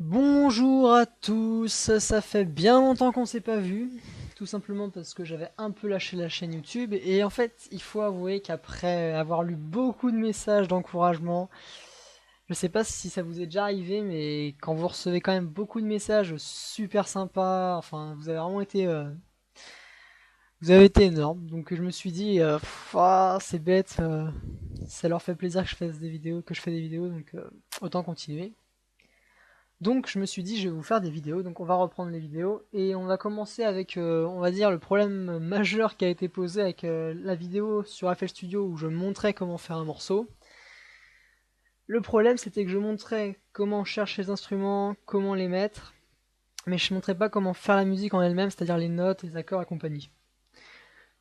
Bonjour à tous, ça fait bien longtemps qu'on s'est pas vu, tout simplement parce que j'avais un peu lâché la chaîne YouTube et en fait il faut avouer qu'après avoir lu beaucoup de messages d'encouragement, je sais pas si ça vous est déjà arrivé mais quand vous recevez quand même beaucoup de messages super sympas, enfin vous avez vraiment été, vous avez été énorme, donc je me suis dit c'est bête, ça leur fait plaisir que je fasse des vidéos, que je fais des vidéos donc autant continuer. Donc je me suis dit je vais vous faire des vidéos, donc on va reprendre les vidéos et on va commencer avec on va dire le problème majeur qui a été posé avec la vidéo sur FL Studio où je montrais comment faire un morceau. Le problème c'était que je montrais comment chercher les instruments, comment les mettre, mais je montrais pas comment faire la musique en elle-même, c'est-à-dire les notes, les accords et compagnie.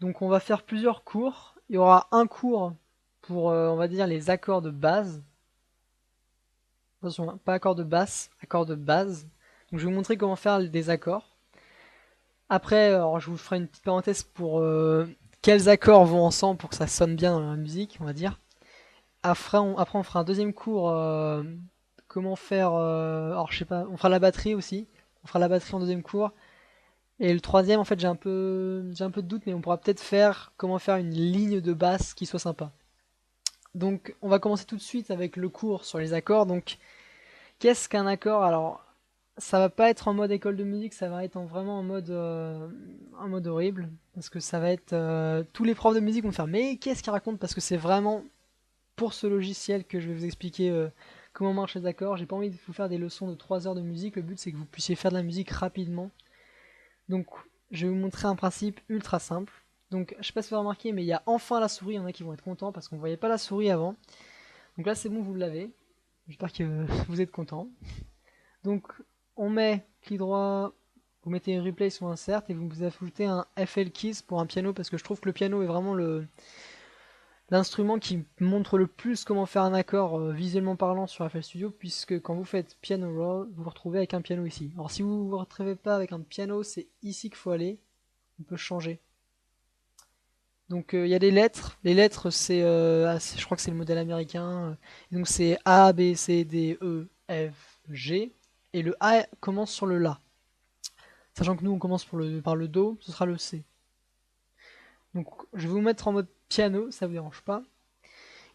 Donc on va faire plusieurs cours, il y aura un cours pour on va dire les accords de base. Attention, hein, pas accords de basse, accords de base. Donc je vais vous montrer comment faire des accords. Après, alors, je vous ferai une petite parenthèse pour quels accords vont ensemble pour que ça sonne bien dans la musique, on va dire. Après, on fera un deuxième cours, comment faire, alors je sais pas, on fera la batterie aussi. On fera la batterie en deuxième cours. Et le troisième, en fait, j'ai un peu de doute, mais on pourra peut-être faire comment faire une ligne de basse qui soit sympa. Donc, on va commencer tout de suite avec le cours sur les accords. Donc, qu'est-ce qu'un accord? Alors, ça va pas être en mode école de musique, ça va être vraiment en mode horrible. Parce que ça va être. Tous les profs de musique vont faire mais qu'est-ce qu'ils racontent? Parce que c'est vraiment pour ce logiciel que je vais vous expliquer comment marchent les accords. J'ai pas envie de vous faire des leçons de 3 heures de musique, le but c'est que vous puissiez faire de la musique rapidement. Donc je vais vous montrer un principe ultra simple. Donc je sais pas si vous avez remarqué, mais il y a enfin la souris, il y en a qui vont être contents parce qu'on voyait pas la souris avant. Donc là c'est bon, vous l'avez. J'espère que vous êtes contents. Donc on met clic droit, vous mettez un replay sur insert et vous ajoutez un FL Keys pour un piano parce que je trouve que le piano est vraiment l'instrument qui montre le plus comment faire un accord visuellement parlant sur FL Studio puisque quand vous faites piano roll, vous vous retrouvez avec un piano ici. Alors si vous ne vous retrouvez pas avec un piano, c'est ici qu'il faut aller. On peut changer. Donc il y a des lettres. Les lettres c'est, je crois que c'est le modèle américain. Donc c'est A, B, C, D, E, F, G. Et le A commence sur le La. Sachant que nous on commence par le Do, ce sera le C. Donc je vais vous mettre en mode piano, ça vous dérange pas.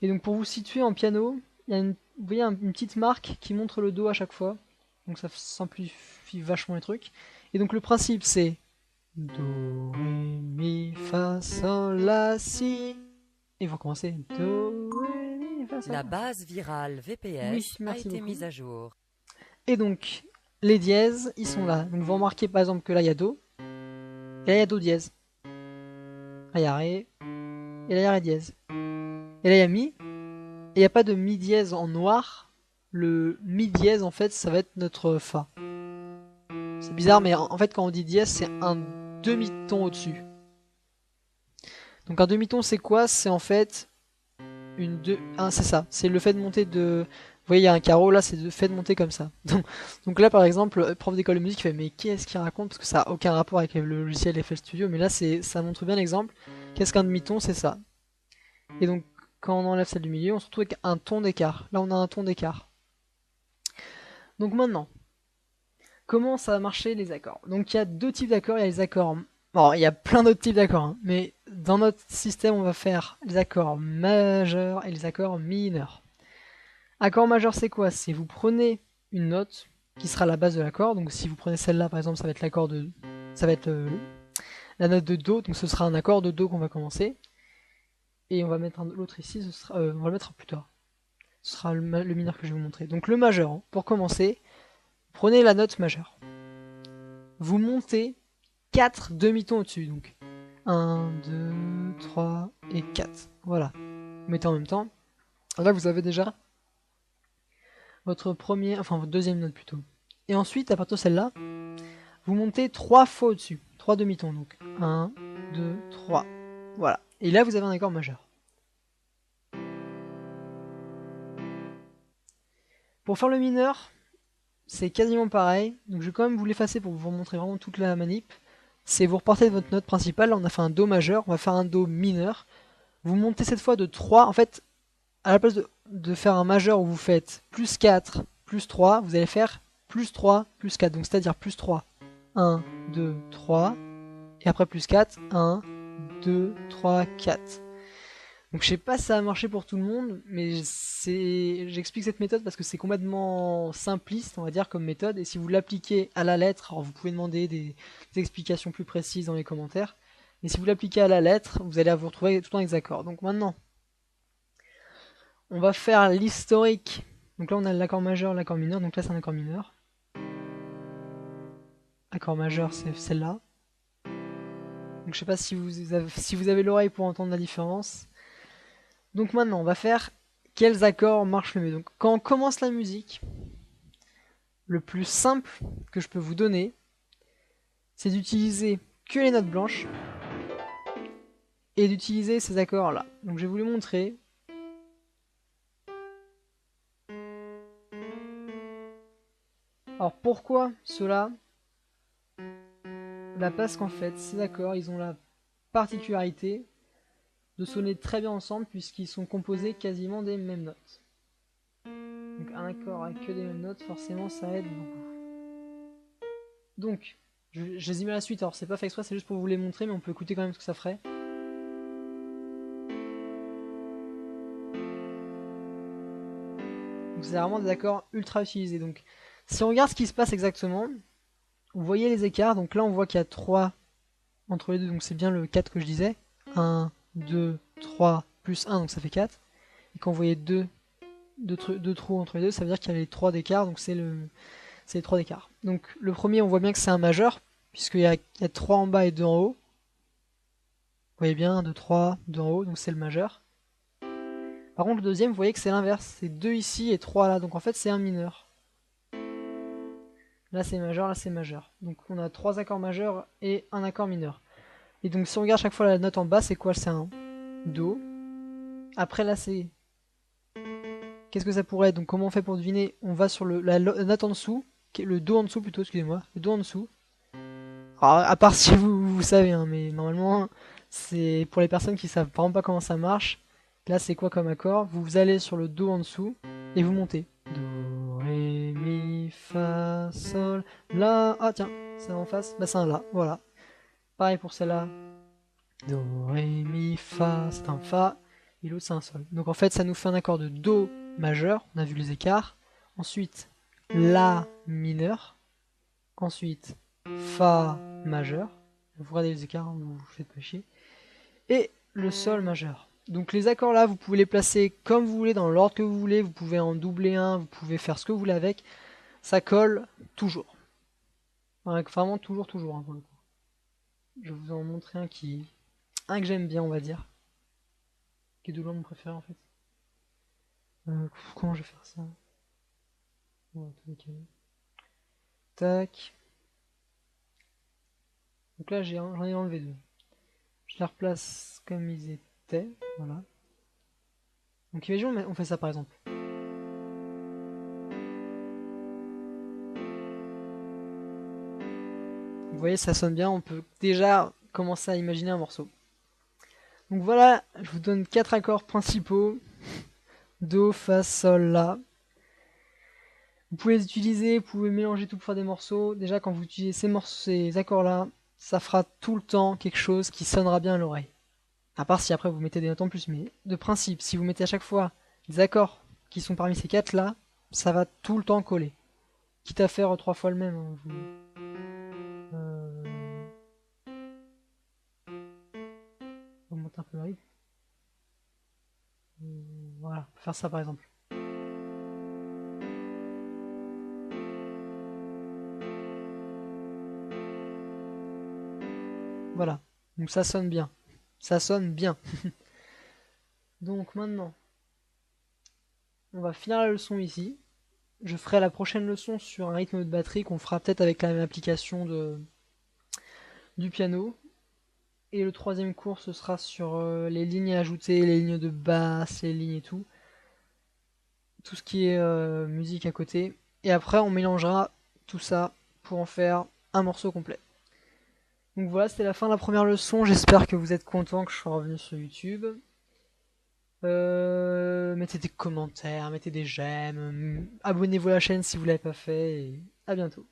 Et donc pour vous situer en piano, il y a vous voyez une petite marque qui montre le Do à chaque fois. Donc ça simplifie vachement les trucs. Et donc le principe c'est Do, Ré, Mi, Fa, Sol, La, Si. Et vous recommencez Do, Ré, Mi, Fa, Sol. La base virale Oui, VPS a merci été beaucoup. mise à jour. Et donc les dièses, ils sont là. Donc vous remarquez par exemple que là il y a Do, et là il y a Do dièse. Là il y a Ré, et là il y a Ré dièse. Et là il y a Mi, et il n'y a pas de Mi dièse en noir. Le Mi dièse en fait ça va être notre Fa. C'est bizarre mais en fait quand on dit dièse c'est un demi-ton au-dessus. Donc un demi-ton c'est quoi? C'est en fait c'est ça, c'est le fait de monter de... Vous voyez il y a un carreau là, c'est le fait de monter comme ça. Donc là par exemple, le prof d'école de musique fait mais qu'est-ce qu'il raconte? Parce que ça n'a aucun rapport avec le logiciel FL Studio, mais là ça montre bien l'exemple. Qu'est-ce qu'un demi-ton? C'est ça. Et donc quand on enlève celle du milieu, on se retrouve avec un ton d'écart. Là on a un ton d'écart. Donc maintenant, comment ça va marcher les accords? Donc il y a deux types d'accords, il y a les accords... Bon, il y a plein d'autres types d'accords, hein, mais dans notre système on va faire les accords majeurs et les accords mineurs. Accord majeur c'est quoi? C'est vous prenez une note qui sera la base de l'accord, donc si vous prenez celle-là par exemple ça va être l'accord de... ça va être la note de Do, donc ce sera un accord de Do qu'on va commencer. Et on va mettre l'autre ici, on va le mettre plus tard. Ce sera le mineur que je vais vous montrer. Donc le majeur, hein. Pour commencer, prenez la note majeure. Vous montez 4 demi-tons au-dessus. Donc 1, 2, 3 et 4. Voilà. Vous mettez en même temps. Là vous avez déjà votre premier, enfin votre deuxième note plutôt. Et ensuite, à partir de celle-là, vous montez 3 fois au-dessus. 3 demi-tons. Donc 1, 2, 3. Voilà. Et là vous avez un accord majeur. Pour faire le mineur, c'est quasiment pareil. Donc je vais quand même vous l'effacer pour vous montrer vraiment toute la manip. C'est vous repartez de votre note principale, là on a fait un Do majeur, on va faire un Do mineur. Vous montez cette fois de 3, en fait, à la place de faire un majeur où vous faites plus 4, plus 3, vous allez faire plus 3, plus 4. Donc c'est-à-dire plus 3, 1, 2, 3. Et après plus 4, 1, 2, 3, 4. Donc je sais pas si ça a marché pour tout le monde, mais j'explique cette méthode parce que c'est complètement simpliste, on va dire, comme méthode. Et si vous l'appliquez à la lettre, alors vous pouvez demander des explications plus précises dans les commentaires. Mais si vous l'appliquez à la lettre, vous allez vous retrouver tout le temps avec les accords. Donc maintenant, on va faire l'historique. Donc là on a l'accord majeur, l'accord mineur, donc là c'est un accord mineur. Accord majeur c'est celle-là. Donc je sais pas si vous avez l'oreille pour entendre la différence. Donc maintenant on va faire quels accords marchent le mieux. Donc quand on commence la musique, le plus simple que je peux vous donner, c'est d'utiliser que les notes blanches et d'utiliser ces accords là. Donc je vais vous les montrer. Alors pourquoi cela? Bah parce qu'en fait ces accords ils ont la particularité de sonner très bien ensemble puisqu'ils sont composés quasiment des mêmes notes. Donc un accord avec que des mêmes notes, forcément ça aide beaucoup. Donc je les ai mis à la suite, alors c'est pas fait exprès, c'est juste pour vous les montrer, mais on peut écouter quand même ce que ça ferait. Donc c'est vraiment des accords ultra utilisés. Donc si on regarde ce qui se passe exactement, vous voyez les écarts, donc là on voit qu'il y a 3 entre les deux, donc c'est bien le 4 que je disais. 1, 2, 3, plus 1, donc ça fait 4. Et quand vous voyez deux trous entre les deux, ça veut dire qu'il y a les 3 d'écart, donc c'est les 3 d'écart. Donc le premier, on voit bien que c'est un majeur, puisqu'il y a 3 en bas et 2 en haut. Vous voyez bien, 1, 2, 3, 2 en haut, donc c'est le majeur. Par contre, le deuxième, vous voyez que c'est l'inverse, c'est 2 ici et 3 là, donc en fait c'est un mineur. Là c'est majeur, là c'est majeur. Donc on a 3 accords majeurs et un accord mineur. Et donc si on regarde chaque fois la note en bas, c'est quoi? C'est un Do. Après là c'est... Qu'est-ce que ça pourrait être? Donc comment on fait pour deviner? On va sur la note en dessous, le Do en dessous plutôt, excusez-moi, le Do en dessous. Alors, à part si vous savez, hein, mais normalement c'est pour les personnes qui savent vraiment pas comment ça marche. Là c'est quoi comme accord? Vous allez sur le Do en dessous et vous montez. Do, Ré, Mi, Fa, Sol, La. Ah tiens, c'est en face, bah c'est un La, voilà. Pareil pour celle-là. Do, Ré, Mi, Fa, c'est un Fa, et l'autre c'est un Sol. Donc en fait ça nous fait un accord de Do majeur, on a vu les écarts. Ensuite, La mineur. Ensuite, Fa majeur. Vous regardez les écarts, vous vous faites pas chier. Et le Sol majeur. Donc les accords là, vous pouvez les placer comme vous voulez, dans l'ordre que vous voulez. Vous pouvez en doubler un, vous pouvez faire ce que vous voulez avec. Ça colle toujours. Vraiment toujours, toujours, hein, pour le coup. Je vais vous en montrer un que j'aime bien, on va dire. Qui est de loin mon préféré en fait. Comment je vais faire ça? On va tout décaler. Tac. Donc là j'en ai enlevé 2. Je les replace comme ils étaient. Voilà. Donc imaginons on fait ça par exemple. Vous voyez ça sonne bien, on peut déjà commencer à imaginer un morceau. Donc voilà, je vous donne 4 accords principaux. Do, Fa, Sol, La. Vous pouvez les utiliser, vous pouvez mélanger tout pour faire des morceaux. Déjà quand vous utilisez ces accords-là, ça fera tout le temps quelque chose qui sonnera bien à l'oreille. À part si après vous mettez des notes en plus, mais de principe, si vous mettez à chaque fois des accords qui sont parmi ces 4-là, ça va tout le temps coller. Quitte à faire 3 fois le même. Hein, on monte un peu le rythme. Voilà, faire ça par exemple. Voilà, donc ça sonne bien. Ça sonne bien. Donc maintenant, on va finir la leçon ici. Je ferai la prochaine leçon sur un rythme de batterie qu'on fera peut-être avec la même application du piano. Et le troisième cours, ce sera sur les lignes ajoutées, les lignes de basse, les lignes et tout. Tout ce qui est musique à côté. Et après, on mélangera tout ça pour en faire un morceau complet. Donc voilà, c'était la fin de la première leçon. J'espère que vous êtes contents que je sois revenu sur YouTube. Mettez des commentaires, mettez des j'aime, abonnez-vous à la chaîne si vous l'avez pas fait, et à bientôt.